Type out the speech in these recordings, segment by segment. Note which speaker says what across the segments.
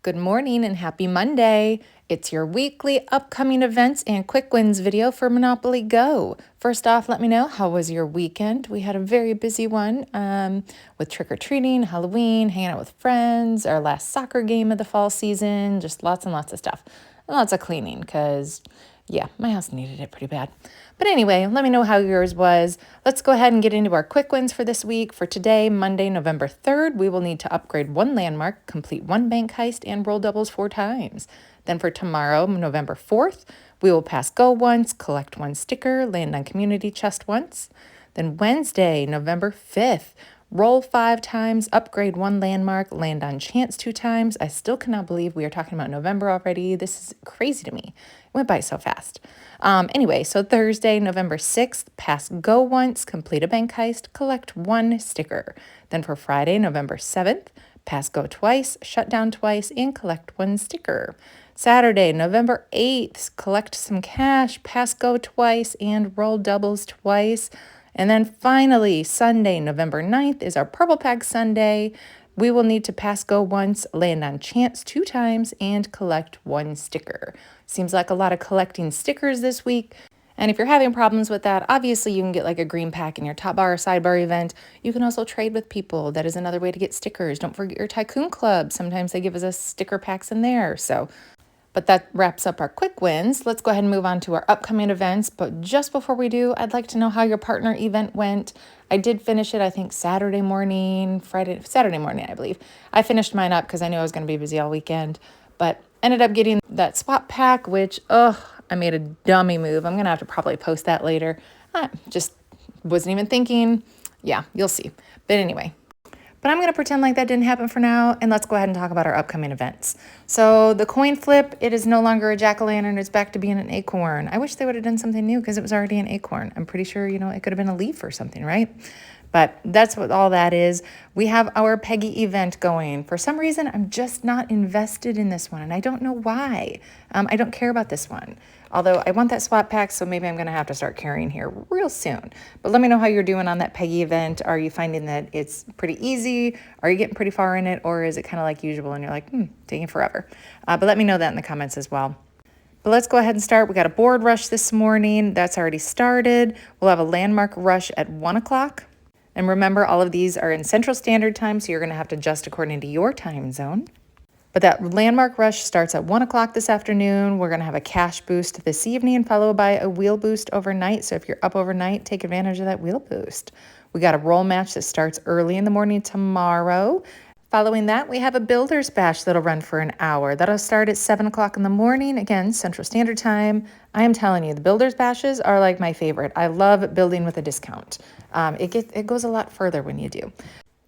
Speaker 1: Good morning and happy Monday. It's your weekly upcoming events and quick wins video for Monopoly Go. First off, let me know, how was your weekend? We had a very busy one with trick-or-treating, Halloween, hanging out with friends, our last soccer game of the fall season, just lots and lots of stuff. And lots of cleaning because, yeah, my house needed it pretty bad. But anyway, let me know how yours was. Let's go ahead and get into our quick wins for this week. For today, Monday, November 3rd, we will need to upgrade one landmark, complete one bank heist, and roll doubles 4 times. Then for tomorrow, November 4th, we will pass go once, collect one sticker, land on community chest once. Then Wednesday, November 5th, roll 5 times, upgrade one landmark, land on chance 2 times. I still cannot believe we are talking about November already. This is crazy to me. It went by so fast. Anyway, so Thursday, November 6th, pass go once, complete a bank heist, collect one sticker. Then for Friday, November 7th, pass go twice, shut down twice, and collect one sticker. Saturday, November 8th, collect some cash, pass go twice, and roll doubles twice. And then finally, Sunday, November 9th is our Purple Pack Sunday. We will need to pass go once, land on chance 2 times, and collect one sticker. Seems like a lot of collecting stickers this week. And if you're having problems with that, obviously you can get like a green pack in your top bar or sidebar event. You can also trade with people. That is another way to get stickers. Don't forget your Tycoon Club. Sometimes they give us sticker packs in there. But that wraps up our quick wins. Let's go ahead and move on to our upcoming events. But just before we do, I'd like to know how your partner event went. I did finish it, I think, Saturday morning, I believe. I finished mine up because I knew I was going to be busy all weekend. But ended up getting that swap pack, which, I made a dummy move. I'm going to have to probably post that later. I just wasn't even thinking. Yeah, you'll see. But anyway. But I'm going to pretend like that didn't happen for now, and let's go ahead and talk about our upcoming events. So the coin flip, it is no longer a jack-o'-lantern. It's back to being an acorn. I wish they would have done something new because it was already an acorn. I'm pretty sure, it could have been a leaf or something, right? But that's what all that is. We have our Peggy event going. For some reason, I'm just not invested in this one, and I don't know why. I don't care about this one. Although I want that swap pack, so maybe I'm going to have to start carrying here real soon. But let me know how you're doing on that Peggy event. Are you finding that it's pretty easy? Are you getting pretty far in it? Or is it kind of like usual and you're like, taking forever? But let me know that in the comments as well. But let's go ahead and start. We got a board rush this morning. That's already started. We'll have a landmark rush at 1 o'clock. And remember, all of these are in Central Standard Time, so you're going to have to adjust according to your time zone. But that landmark rush starts at 1 o'clock this afternoon. We're going to have a cash boost this evening, followed by a wheel boost overnight. So if you're up overnight, take advantage of that wheel boost. We got a roll match that starts early in the morning tomorrow. Following that, we have a builder's bash that'll run for an hour. That'll start at 7 o'clock in the morning, again, Central Standard Time. I am telling you, the builder's bashes are like my favorite. I love building with a discount. It goes a lot further when you do.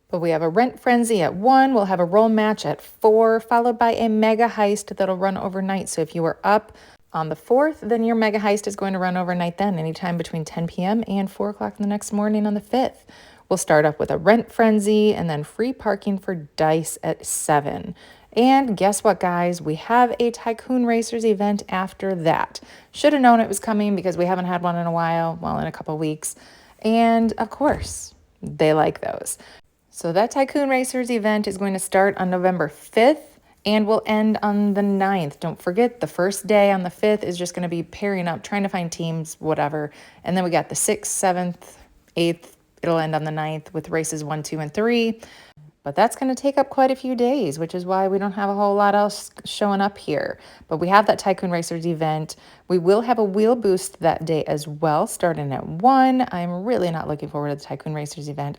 Speaker 1: But we have a rent frenzy at 1. We'll have a roll match at 4, followed by a mega heist that'll run overnight. So if you were up on the 4th, then your mega heist is going to run overnight then, anytime between 10 p.m. and 4 o'clock the next morning on the 5th. We'll start up with a rent frenzy and then free parking for dice at 7. And guess what, guys? We have a Tycoon Racers event after that. Should have known it was coming because we haven't had one in a while, well, in a couple weeks. And of course, they like those. So that Tycoon Racers event is going to start on November 5th and will end on the 9th. Don't forget, the first day on the 5th is just going to be pairing up, trying to find teams, whatever. And then we got the 6th, 7th, 8th. It'll end on the 9th with races 1, 2, and 3. But that's going to take up quite a few days, which is why we don't have a whole lot else showing up here. But we have that Tycoon Racers event. We will have a wheel boost that day as well, starting at 1. I'm really not looking forward to the Tycoon Racers event.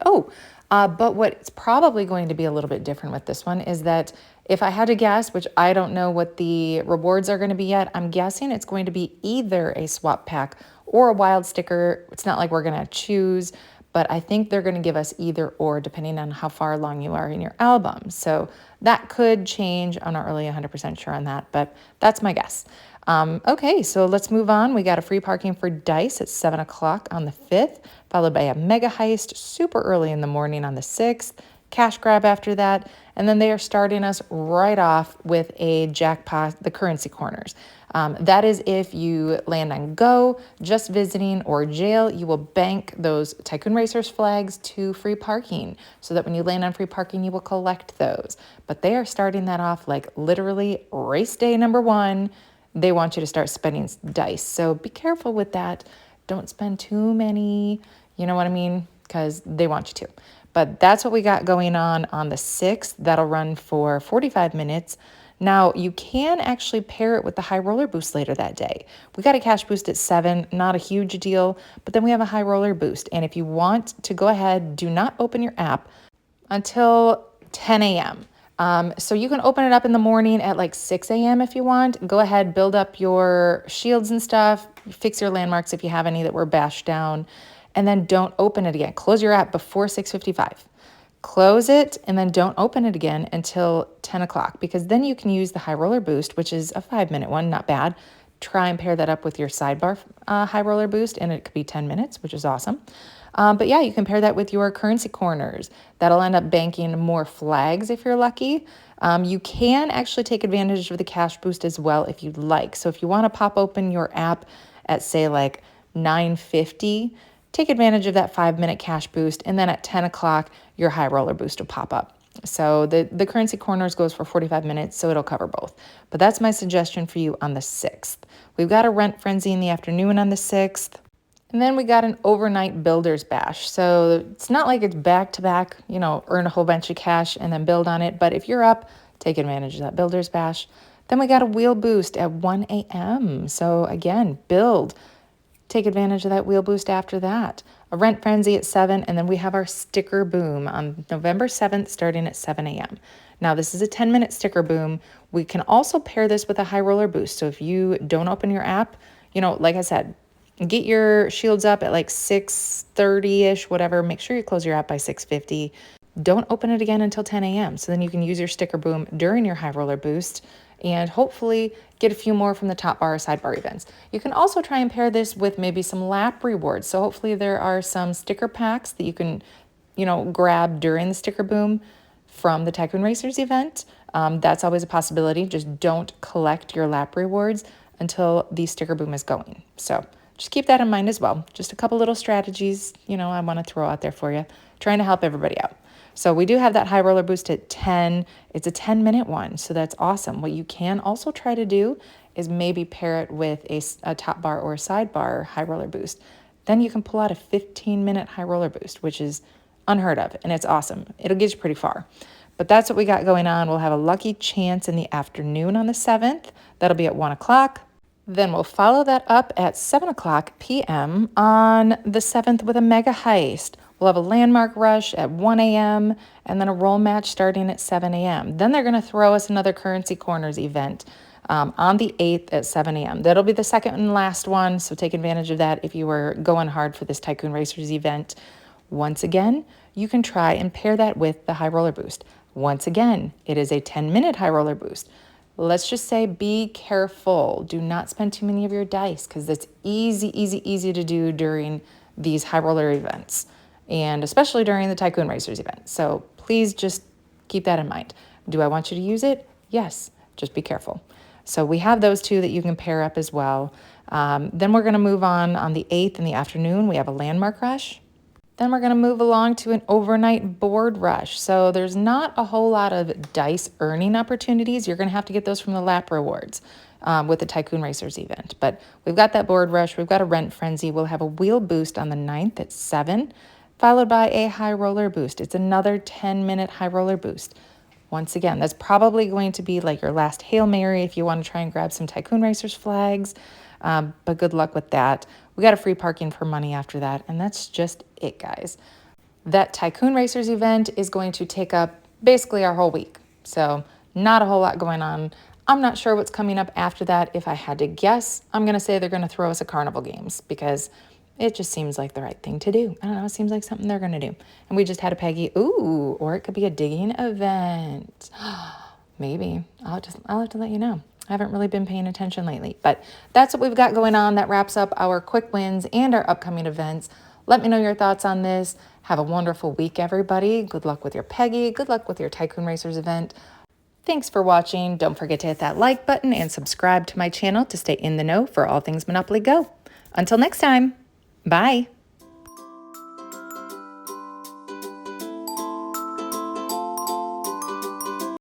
Speaker 1: But what's probably going to be a little bit different with this one is that if I had to guess, which I don't know what the rewards are going to be yet, I'm guessing it's going to be either a swap pack or a wild sticker. It's not like we're going to choose, but I think they're going to give us either or depending on how far along you are in your album. So that could change. I'm not really 100% sure on that, but that's my guess. Okay, so let's move on. We got a free parking for dice at 7 o'clock on the 5th, followed by a mega heist super early in the morning on the 6th, cash grab after that. And then they are starting us right off with a jackpot, the currency corners. That is if you land on go, just visiting, or jail, you will bank those Tycoon Racers flags to free parking so that when you land on free parking, you will collect those. But they are starting that off like literally race day number 1. They want you to start spending dice. So be careful with that. Don't spend too many, you know what I mean? Because they want you to. But that's what we got going on the 6th. That'll run for 45 minutes. Now, you can actually pair it with the high roller boost later that day. We got a cash boost at 7, not a huge deal, but then we have a high roller boost. And if you want to go ahead, do not open your app until 10 a.m. So you can open it up in the morning at like 6 a.m. if you want. Go ahead, build up your shields and stuff, fix your landmarks if you have any that were bashed down, and then don't open it again. Close your app before 6:55. Close it and then don't open it again until 10 o'clock, because then you can use the high roller boost, which is a 5-minute one, not bad. Try and pair that up with your sidebar high roller boost, and it could be 10 minutes, which is awesome. But yeah, you can pair that with your currency corners. That'll end up banking more flags if you're lucky. You can actually take advantage of the cash boost as well if you'd like. So if you want to pop open your app at say like 9:50, take advantage of that 5-minute cash boost, and then at 10 o'clock, your high roller boost will pop up. So the currency corners goes for 45 minutes, so it'll cover both. But that's my suggestion for you on the 6th. We've got a rent frenzy in the afternoon on the 6th. And then we got an overnight builder's bash. So it's not like it's back to back, earn a whole bunch of cash and then build on it. But if you're up, take advantage of that builder's bash. Then we got a wheel boost at 1 a.m. So again, build. Take advantage of that wheel boost after that. A rent frenzy at 7, and then we have our sticker boom on November 7th starting at 7 a.m. Now, this is a 10-minute sticker boom. We can also pair this with a high roller boost. So if you don't open your app, like I said, get your shields up at like 6:30-ish, whatever. Make sure you close your app by 6:50. Don't open it again until 10 a.m. So then you can use your sticker boom during your high roller boost and hopefully get a few more from the top bar or sidebar events. You can also try and pair this with maybe some lap rewards. So hopefully there are some sticker packs that you can, grab during the sticker boom from the Tycoon Racers event. That's always a possibility. Just don't collect your lap rewards until the sticker boom is going. So just keep that in mind as well. Just a couple little strategies, I want to throw out there for you, trying to help everybody out. So we do have that high roller boost at 10. It's a 10-minute one, so that's awesome. What you can also try to do is maybe pair it with a top bar or a sidebar high roller boost. Then you can pull out a 15-minute high roller boost, which is unheard of, and it's awesome. It'll get you pretty far. But that's what we got going on. We'll have a lucky chance in the afternoon on the 7th. That'll be at 1 o'clock. Then we'll follow that up at 7 o'clock p.m. on the 7th with a mega heist. We'll have a landmark rush at 1 a.m. and then a roll match starting at 7 a.m. Then they're going to throw us another Currency Corners event on the 8th at 7 a.m. That'll be the second and last one, so take advantage of that if you were going hard for this Tycoon Racers event. Once again, you can try and pair that with the high roller boost. Once again, it is a 10-minute high roller boost. Let's just say be careful. Do not spend too many of your dice because it's easy to do during these high roller events, and especially during the Tycoon Racers event. So please just keep that in mind. Do I want you to use it? Yes, just be careful. So we have those two that you can pair up as well. Then we're going to move on the 8th in the afternoon. We have a landmark rush. Then we're going to move along to an overnight board rush. So there's not a whole lot of dice earning opportunities. You're going to have to get those from the lap rewards with the Tycoon Racers event. But we've got that board rush. We've got a rent frenzy. We'll have a wheel boost on the 9th at 7, followed by a high roller boost. It's another 10-minute high roller boost. Once again, that's probably going to be like your last Hail Mary if you want to try and grab some Tycoon Racers flags. But good luck with that. We got a free parking for money after that, and that's just it, guys. That Tycoon Racers event is going to take up basically our whole week. So not a whole lot going on. I'm not sure what's coming up after that. If I had to guess, I'm going to say they're going to throw us a carnival games because it just seems like the right thing to do. I don't know. It seems like something they're going to do. And we just had a Peggy. Ooh, or it could be a digging event. Maybe. I'll have to let you know. I haven't really been paying attention lately, but that's what we've got going on. That wraps up our quick wins and our upcoming events. Let me know your thoughts on this. Have a wonderful week, everybody. Good luck with your Peggy. Good luck with your Tycoon Racers event. Thanks for watching. Don't forget to hit that like button and subscribe to my channel to stay in the know for all things Monopoly Go. Until next time, bye.